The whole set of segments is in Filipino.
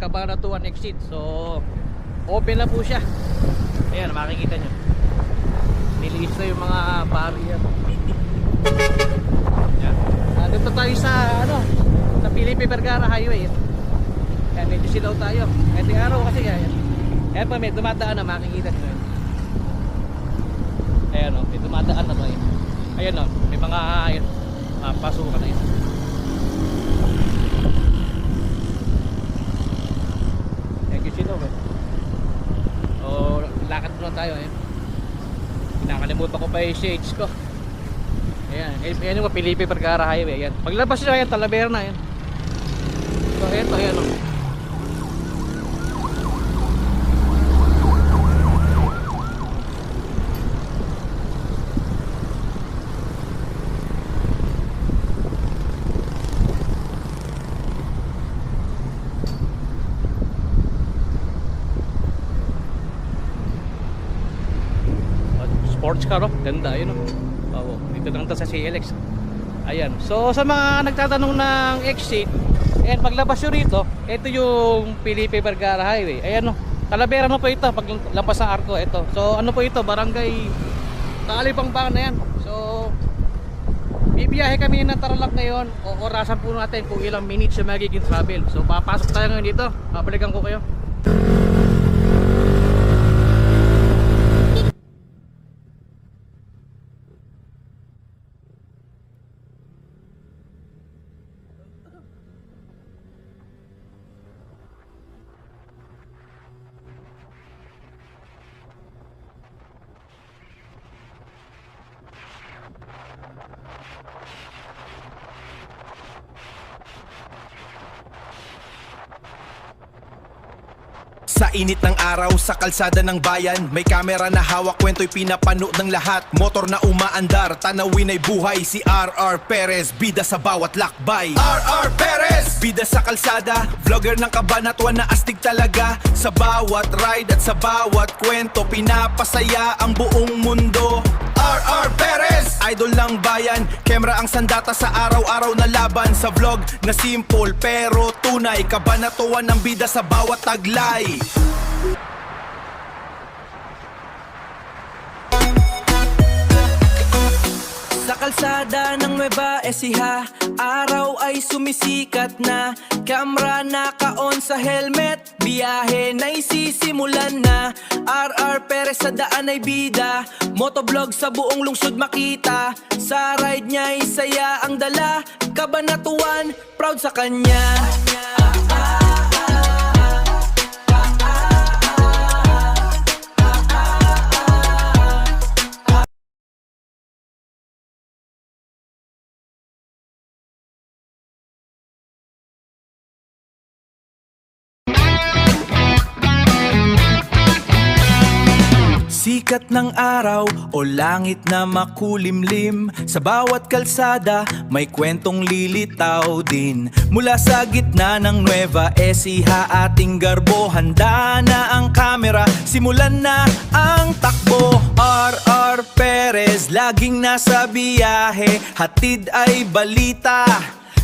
Cabanatuan exit. So open na po siya. Ayan, makikita nyo niliis na yung mga barrier. Ayan. Dito tayo sa sa Felipe Vergara Highway. Ayan, medyo silaw tayo. Ito araw kasi ayan. Ayan pa, may dumadaan na, makikita nyo. Ayan o, may dumadaan na to. Ayan o, may mga pasukan na yun. Medyo silaw eh. O, lakad muna tayo eh. Pinakalimutan ko pa yung shades ko. Ayan, ayan yung Felipe Vergara Highway. Ayan, paglabas nyo, ayan, Talavera na. Ayan. So, eto, ayan o. Sports car, ganda yun. Oh, dito lang to sa CLX. Ayan. So sa mga nagtatanong ng exit, ayan, paglabas nyo rito, ito yung Felipe Vergara Highway. Ayan o, Talavera po ito pag lampas ng Arco. Ito. So ano po ito, barangay Talipangbangan na yan. So bibiyahe kami ng Tarlac ngayon. O orasan po natin kung ilang minutes yung magiging travel. So papasok tayo ngayon dito. Babalikan ko kayo. Sa init ng araw, sa kalsada ng bayan, may kamera na hawak, kwento'y pinapanood ng lahat. Motor na umaandar, tanawin ay buhay. Si RR Perez, bida sa bawat lakbay. RR Perez, bida sa kalsada, vlogger ng Cabanatuan na astig talaga. Sa bawat ride at sa bawat kwento, pinapasaya ang buong mundo. RR Perez, idol ng bayan, camera ang sandata sa araw-araw na laban. Sa vlog na simple pero tunay, Cabanatuan ang bida sa bawat taglay. Sa kalsada ng Nueva Ecija, araw ay sumisikat na. Kamera naka-on sa helmet, biyahe na isisimulan na. RR Perez sa daan ay bida, motovlog sa buong lungsod makita. Sa ride niya ay saya ang dala, Cabanatuan, proud sa kanya. Sikat ng araw o langit na makulimlim, sa bawat kalsada may kwentong lilitaw din. Mula sa gitna ng Nueva Ecija ating garbo, handa na ang kamera, simulan na ang takbo. RR Perez, laging nasa biyahe, hatid ay balita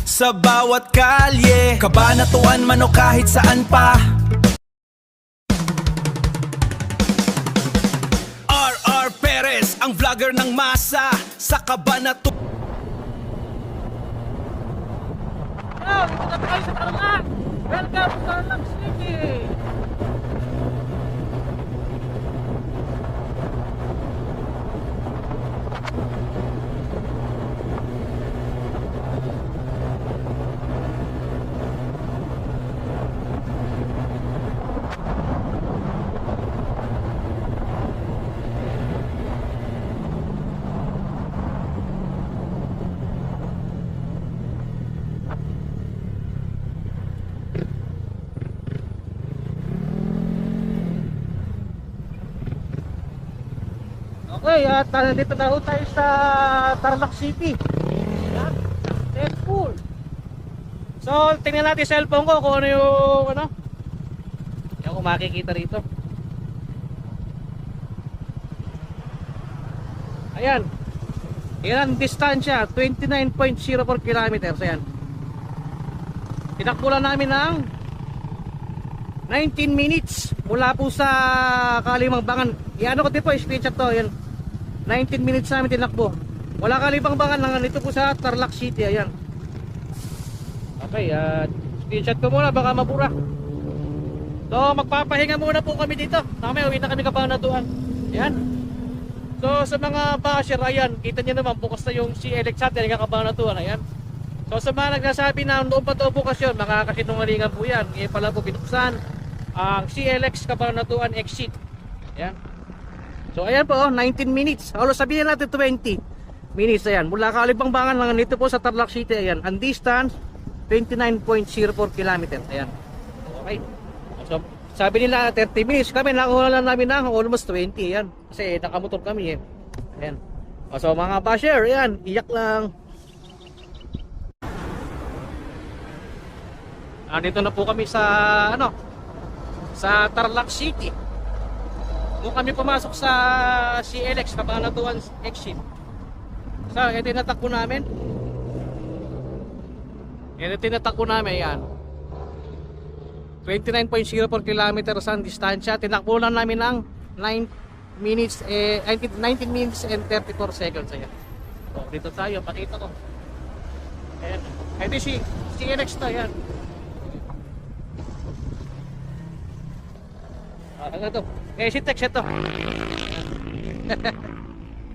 sa bawat kalye. Cabanatuan man o kahit saan pa, ang vlogger ng masa sa Cabanatuan. Hello, dito na tayo sa Tarlac. Welcome to Tarlac City. Okay, at nandito na ho tayo sa Tarlac City. Successful. So, tingnan natin cellphone ko kung ano yung yung kung makikita rito. Ayan. Yan ang distansya, 29.04 kilometers. Ayan. Tinakbulan namin ng 19 minutes mula po sa Kalimangbangan. Iano ko din po, screenshot to. Ayan. 19 minutes namin tinakbo. Wala Kalimangbangan lang nito po sa Tarlac City. Ayan. Okay, screenshot ko muna baka mabura. So magpapahinga muna po kami dito. Mamaya uwi na kami Kabanatuan. Ayan. So sa mga basher, ayan, kita niyo naman bukas na yung CLX natin ng Kabanatuan. Ayan. So sa mga nagsasabi na noon pa ito bukas yun, makakasinungalingan po yan. Ngayon pala po binuksan ang CLX Kabanatuan exit. Ayan. So ayan po, 19 minutes. O sabihin natin 20 minutes. Ayan. Mula Kalimangbangan lang nito po sa Tarlac City. Ayan. Ang distance, 29.04 km. Ayan. Okay. So sabi nila 30 minutes. Kami nakuha lang namin ng almost 20. Ayan. Kasi nakamotor kami eh. Ayan. O, so mga basher, ayan. Iyak lang. Dito na po kami sa sa Tarlac City. Kung kami pumasok sa CLX Kabanatuan exit. So, ito yung natakbo namin. Yan. 29.04 kilometers ang distansya. Tinakbo lang namin ng 19 minutes and 34 seconds. Ayan. So, dito tayo, pakita ko. Ayan. Ito si CLX to, yan. Ano to? Exitex ito.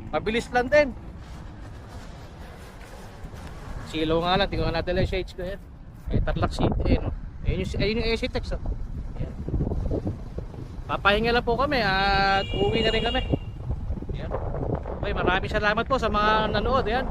Mabilis lang din. Silaw nga lang, tingnan natin lang shades ko yan. Tarlac City, no? Ayun yung Exitex. Ayan. Papahinga lang po kami at uwi na rin kami. Ayan. Okay, maraming salamat po sa mga nanood. Ayan.